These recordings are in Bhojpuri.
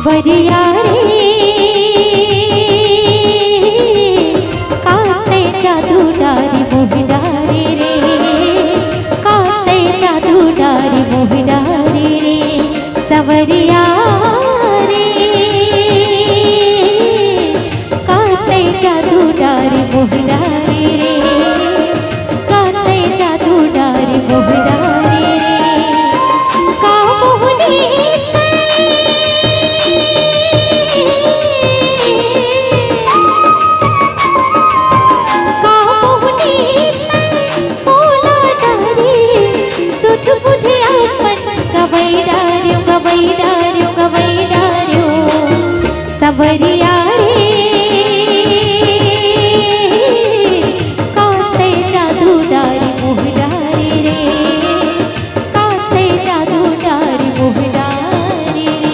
सवरिया रे काते जादू डारी मोहिडारी रे काते जादू डारी मोहिडारी रे सवरिया रे काते जादू डारी मोहिडारी रे काते जादू डारी मोहिडारी रे का मोहनी सवरिया रे काते जादू डारी मोहिडारी रे काते जादू डारी मोहिडारी रे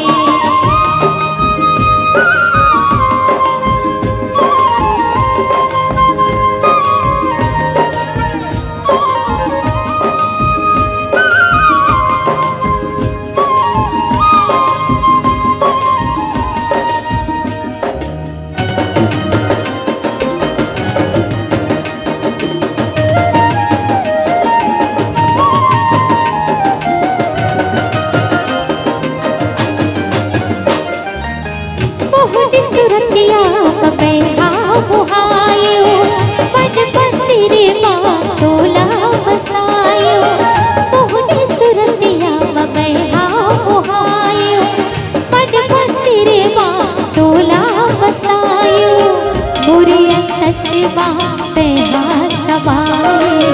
सुरतिया पपैहा बुहायो बड़ बंदिरे माँ तोला बसायो मोहनी सुरतिया पपैहा बुहायो बड़ बंदिरे माँ तोला बसायो बुरी तस्बा पैहा सबाए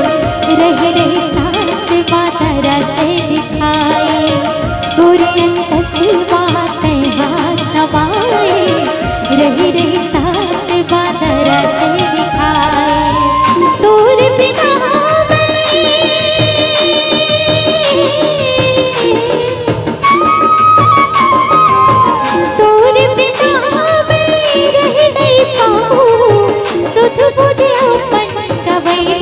रह रही सांस बादरा से दिखाए बुरी तस्बा पैहा सबाए रही रही सांस बादरा से दिखाए दूर बिना दूर बिना मैं रह नहीं पाऊँ सुध बुध अपन गवई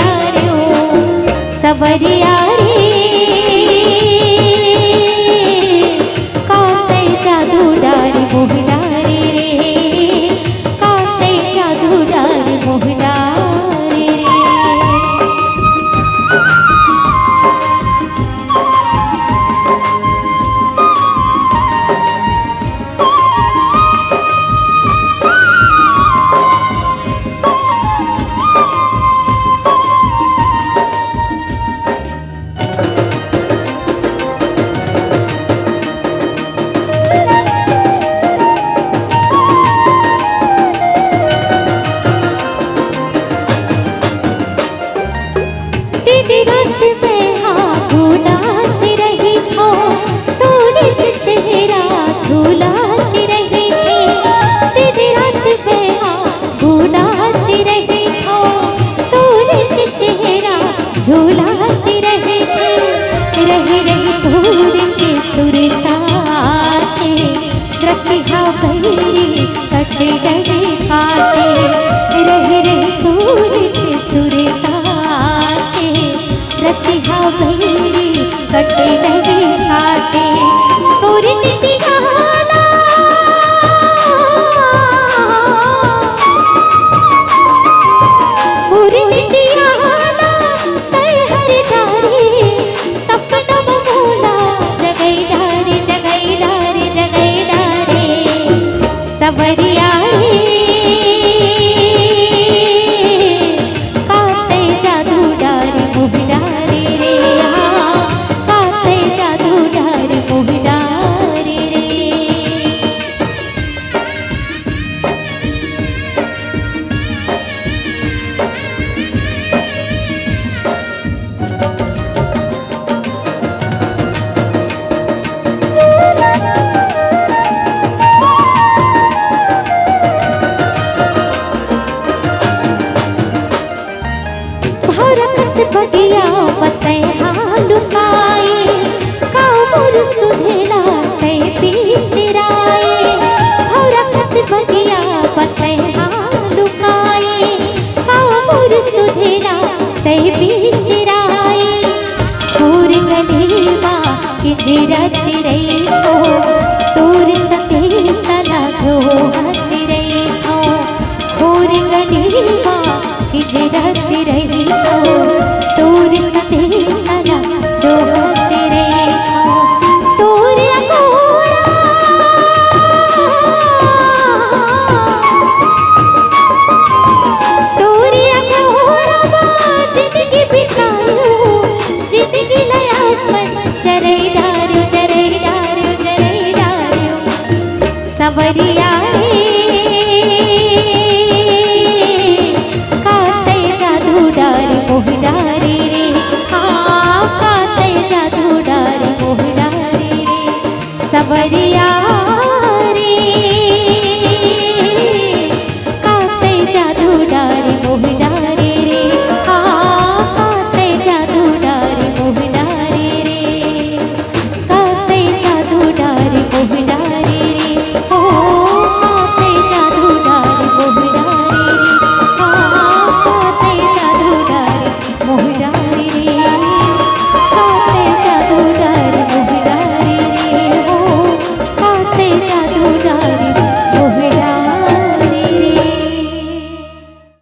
डार्यो सवरिया रे काते जादू डारी मोहिडारी रे काते जादू डारी मोहिडारी रे रात में हाँ भूलाती रही हो तूने चेहरा झूलाती रही थी तेरी रात में हाँ भूलाती रही हो तूने चेहरा झूलाती रही थी रही तूने सुरता के रखा बहरी कट गए खाते रही तूने सुरता रतिहा बहरी कटे नहीं खाते पूरी नितिहाला पूरी नितिहाला तय हर डारी सपना मोला जगई डारी सवरिया काते जादू डारी मोहिडारी रे काते जादू डारी मोहिडारी रे गलीबा किंजरत रही हो तोर सते सला जो हत रही हो खोर गलीबा किंजरत रही हो तोर सते सला जो हत रही हो तोर अगोरा तोर अगोरा जिंदगी बितायो जिंदगी लया मन चरे डारो सवरिया काते जादू डारी मोह डारी रे हाँ काते जादू डारी मोह डारी रे सवरिया रे काते जादू डारी मोह डारी रे हाँ काते जादू डारी मोह डारी रे काते जादू डारी मोह डारी रे हो काते जादू डारी मोह डारी रे हाँ काते जादू डारी मोह डारी